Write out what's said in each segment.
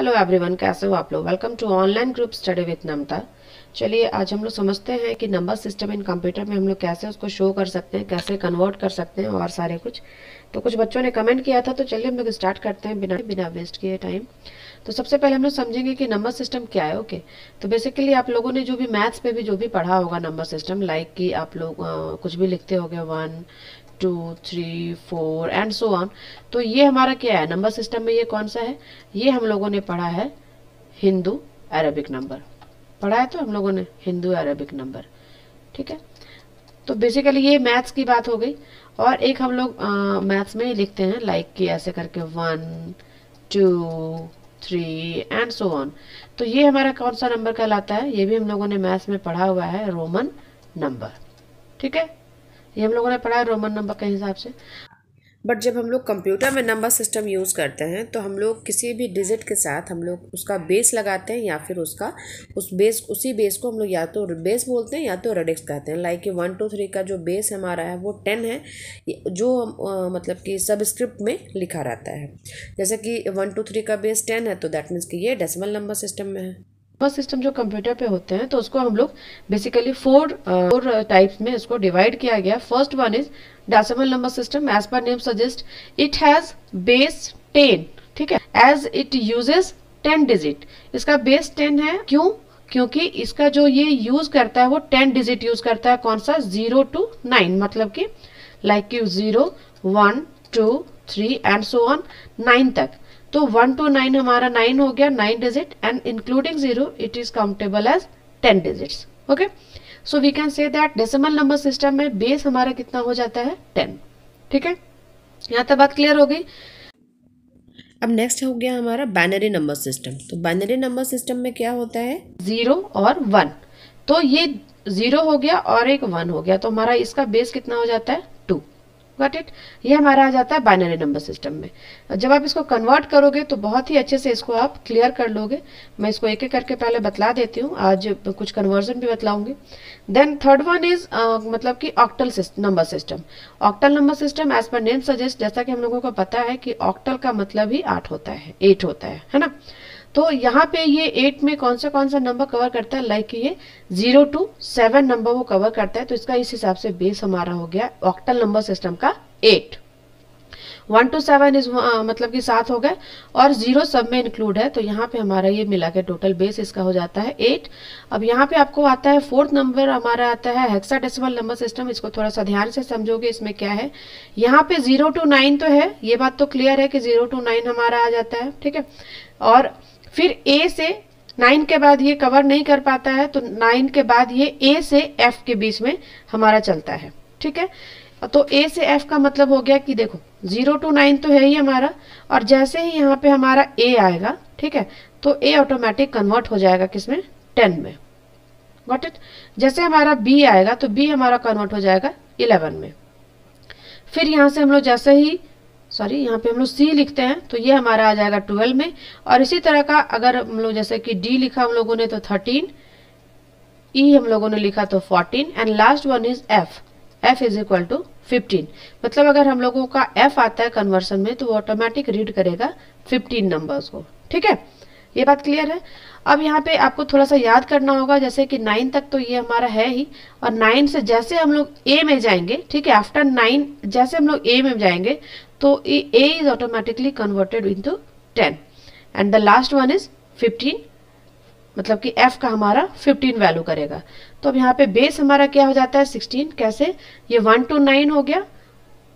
Hello everyone, कैसे हो आप लोग। Welcome to online group study with Namta. चलिए आज हम लोग समझते हैं कि नंबर सिस्टम इन कंप्यूटर में हम लोग कैसे उसको शो कर सकते हैं, कैसे कन्वर्ट कर सकते हैं और सारे कुछ। तो कुछ बच्चों ने कमेंट किया था, तो चलिए हम लोग स्टार्ट करते हैं बिना वेस्ट किए टाइम। तो सबसे पहले हम लोग समझेंगे कि नंबर सिस्टम क्या है। ओके, तो बेसिकली आप लोगों ने जो भी मैथ्स पे भी जो भी पढ़ा होगा नंबर सिस्टम, लाइक कि आप लोग कुछ भी लिखते होगे 1 2 3 4 एंड सो ऑन। तो ये हमारा क्या है नंबर सिस्टम में, ये कौन सा है, ये हम लोगों ने पढ़ा है हिंदू अरेबिक नंबर। पढ़ा है तो हम लोगों ने हिंदू अरेबिक नंबर, ठीक है। तो बेसिकली ये मैथ्स की बात हो गई। और एक हम लोग मैथ्स में ही लिखते हैं लाइक कि ऐसे करके 1 2 3 एंड सो ऑन। तो ये हमारा कौन सा नंबर कहलाता है, ये भी हम लोगों ने मैथ्स में पढ़ा हुआ है रोमन नंबर, ठीक है। ये हम लोगों ने पढ़ा है रोमन नंबर के हिसाब से। बट जब हम लोग कंप्यूटर में नंबर सिस्टम यूज़ करते हैं तो हम लोग किसी भी डिजिट के साथ हम लोग उसका बेस लगाते हैं या फिर उसी बेस को हम लोग या तो बेस बोलते हैं या तो रेडिक्स कहते हैं। लाइक कि 1 2 3 का जो बेस हमारा है वो 10 है, जो मतलब कि सबस्क्रिप्ट में लिखा रहता है। जैसे कि 1 2 3 का बेस 10 है, तो दैट मीन्स कि ये डेसिमल नंबर सिस्टम में है। नंबर सिस्टम जो कंप्यूटर पे होते हैं तो उसको हम लोग बेसिकली फोर टाइप्स में इसको डिवाइड किया गया। First one is decimal number system. As per name suggest it has base 10, ठीक है, एज इट यूजेस 10 डिजिट। इसका बेस 10 है, क्यों? क्योंकि इसका जो ये यूज करता है वो 10 डिजिट यूज करता है। कौन सा? 0 to 9, मतलब कि लाइक कि 0 1 2 3 एंड सो ऑन 9 तक। तो 1 to 9 हमारा 9 हो गया, 9 digit, and including 0 it is countable as 10 digits. Okay, so we can say that decimal number system में बेस हमारा कितना हो जाता है? 10, ठीक है। यहाँ तक बात क्लियर हो गई। अब नेक्स्ट हो गया हमारा बाइनरी नंबर सिस्टम। तो बाइनरी नंबर सिस्टम में क्या होता है? 0 और 1। तो ये 0 हो गया और एक 1 हो गया, तो हमारा इसका बेस कितना हो जाता है? 2। Got it. ये हमारा आ जाता है बाइनरी नंबर सिस्टम में। जब आप इसको कन्वर्ट करोगे तो बहुत ही अच्छे से इसको आप क्लियर कर लोगे। मैं इसको एक एक करके पहले बतला देती हूँ, आज कुछ कन्वर्जन भी बतलाऊंगी। देन थर्ड वन इज मतलब कि octal number system. Octal number system as per name suggest, जैसा कि हम लोगों को पता है कि ऑक्टल का मतलब ही 8 होता है, 8 होता है ना। तो यहाँ पे ये 8 में कौन सा नंबर कवर करता है? लाइक ये 0 to 7 नंबर वो कवर करता है। तो इसका इस हिसाब से बेस हमारा हो गया ऑक्टल नंबर सिस्टम का 8। 1 to 7 इज मतलब कि 7 हो गए, और 0 सब में इंक्लूड है, तो यहाँ पे हमारा ये मिला के टोटल बेस इसका हो जाता है 8। अब यहाँ पे आपको आता है फोर्थ नंबर, हमारा आता है हेक्साडेसिमल नंबर सिस्टम। इसको थोड़ा सा ध्यान से समझोगे, इसमें क्या है। यहाँ पे 0 to 9 तो है, ये बात तो क्लियर है कि 0 to 9 हमारा आ जाता है, ठीक है। और फिर ए से 9 के बाद ये कवर नहीं कर पाता है, तो 9 के बाद ये ए से एफ के बीच में हमारा चलता है, ठीक है। तो ए से एफ का मतलब हो गया कि देखो 0 to 9 तो है ही हमारा, और जैसे ही यहाँ पे हमारा ए आएगा, ठीक है, तो ए ऑटोमेटिक कन्वर्ट हो जाएगा किसमें? 10 में। Got it. जैसे हमारा बी आएगा तो बी हमारा कन्वर्ट हो जाएगा 11 में। फिर यहाँ से हम लोग जैसे ही यहाँ पे हम लोग सी लिखते हैं तो ये हमारा आ जाएगा 12 में। और इसी तरह का अगर हम लोग जैसे कि डी लिखा हम लोगों ने तो 13, ई हम लोगों ने लिखा तो 14, and last one is F. F is equal to 15। मतलब अगर हम लोगों का एफ आता है कन्वर्सन में तो वो ऑटोमेटिक रीड करेगा 15 नंबर्स को, ठीक है। ये बात क्लियर है। अब यहाँ पे आपको थोड़ा सा याद करना होगा, जैसे कि 9 तक तो ये हमारा है ही, और 9 से जैसे हम लोग ए में जाएंगे, ठीक है, आफ्टर 9 जैसे हम लोग ए में जाएंगे तो A is automatically converted into 10, and the last one is 15, मतलब कि एफ का हमारा 15 वैल्यू करेगा। तो अब यहाँ पे बेस हमारा क्या हो जाता है? 16। कैसे? ये 1 to 9 हो गया,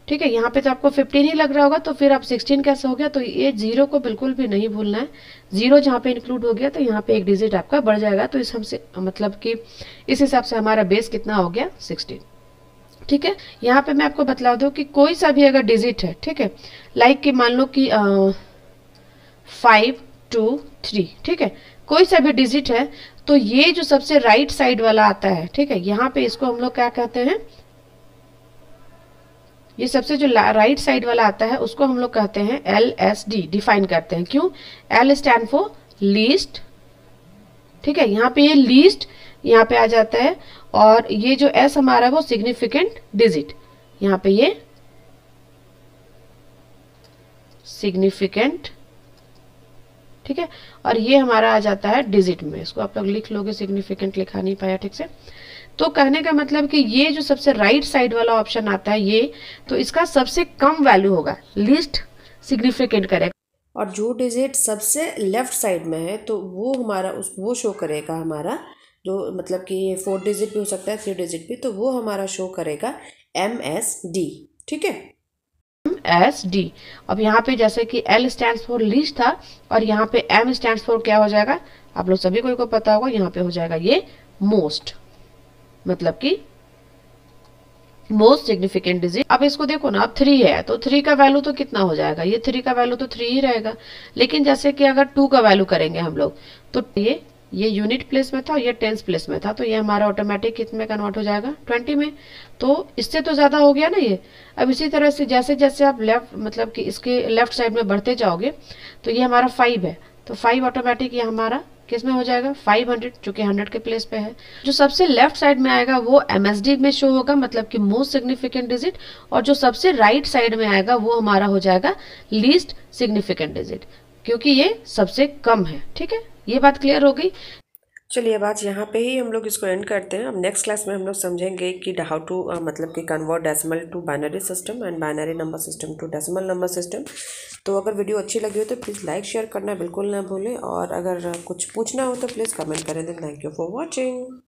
ठीक है। यहाँ पे तो आपको 15 ही लग रहा होगा, तो फिर अब 16 कैसे हो गया? तो ये 0 को बिल्कुल भी नहीं भूलना है। 0 जहाँ पे इंक्लूड हो गया तो यहाँ पे एक डिजिट आपका बढ़ जाएगा, तो इस हमसे मतलब कि इस हिसाब से हमारा बेस कितना हो गया? 16, ठीक है। यहाँ पे मैं आपको बतला दूं कि कोई सा भी अगर डिजिट है, ठीक है, लाइक कि मान लो कि 5 2 3, ठीक है, कोई सा भी डिजिट है, तो ये जो सबसे राइट साइड वाला आता है, ठीक है, यहाँ पे इसको हम लोग क्या कहते हैं? ये सबसे जो राइट साइड वाला आता है उसको हम लोग कहते हैं LSD, डिफाइन करते हैं। क्यों? L स्टैंड फॉर लीस्ट, ठीक है, यहाँ पे ये लीस्ट यहाँ पे आ जाता है, और ये जो S हमारा है वो सिग्निफिकेंट डिजिट, यहाँ पे ये सिग्निफिकेंट, ठीक है। और ये हमारा आ जाता है डिजिट में, इसको आप लोग लिख लोगे, सिग्निफिकेंट लिखा नहीं पाया ठीक से। तो कहने का मतलब कि ये जो सबसे राइट साइड वाला ऑप्शन आता है ये, तो इसका सबसे कम वैल्यू होगा, लीस्ट सिग्निफिकेंट करेगा। और जो डिजिट सबसे लेफ्ट साइड में है तो वो हमारा वो शो करेगा हमारा, जो मतलब कि ये 4 डिजिट भी हो सकता है, 3 डिजिट भी, तो वो हमारा शो करेगा MSD, ठीक है, MSD। अब यहाँ पे जैसे कि L स्टैंड फॉर लीस्ट था और यहाँ पे M स्टैंड फॉर क्या हो जाएगा, आप लोग सभी को पता होगा, यहाँ पे हो जाएगा ये मोस्ट, मतलब कि मोस्ट सिग्निफिकेंट डिजिट। अब इसको देखो ना, अब 3 है तो 3 का वैल्यू तो कितना हो जाएगा, ये 3 का वैल्यू तो 3 ही रहेगा। लेकिन जैसे कि अगर 2 का वैल्यू करेंगे हम लोग, तो ये यूनिट प्लेस में था, ये टेंस प्लेस में था, तो ये हमारा ऑटोमेटिक कितने में कन्वर्ट हो जाएगा, 20 में। तो इससे तो ज्यादा हो गया ना ये। अब इसी तरह से जैसे जैसे आप लेफ्ट मतलब कि इसके लेफ्ट साइड में बढ़ते जाओगे, तो ये हमारा 5 है, तो 5 ऑटोमेटिक ये हमारा किस में हो जाएगा, 500, जो कि 100 के प्लेस पे है। जो सबसे लेफ्ट साइड में आएगा वो MSD में शो होगा, मतलब कि मोस्ट सिग्निफिकेंट डिजिट। और जो सबसे राइट साइड में आएगा वो हमारा हो जाएगा लीस्ट सिग्निफिकेंट डिजिट, क्योंकि ये सबसे कम है, ठीक है। ये बात क्लियर हो गई। चलिए अब आज यहाँ पे ही हम लोग इसको एंड करते हैं। अब नेक्स्ट क्लास में हम लोग समझेंगे कि हाउ टू मतलब कि convert decimal to binary system and binary number system to decimal number system. तो अगर वीडियो अच्छी लगी हो तो प्लीज़ लाइक शेयर करना बिल्कुल ना भूलें, और अगर कुछ पूछना हो तो प्लीज़ कमेंट करें। Then thank you for watching.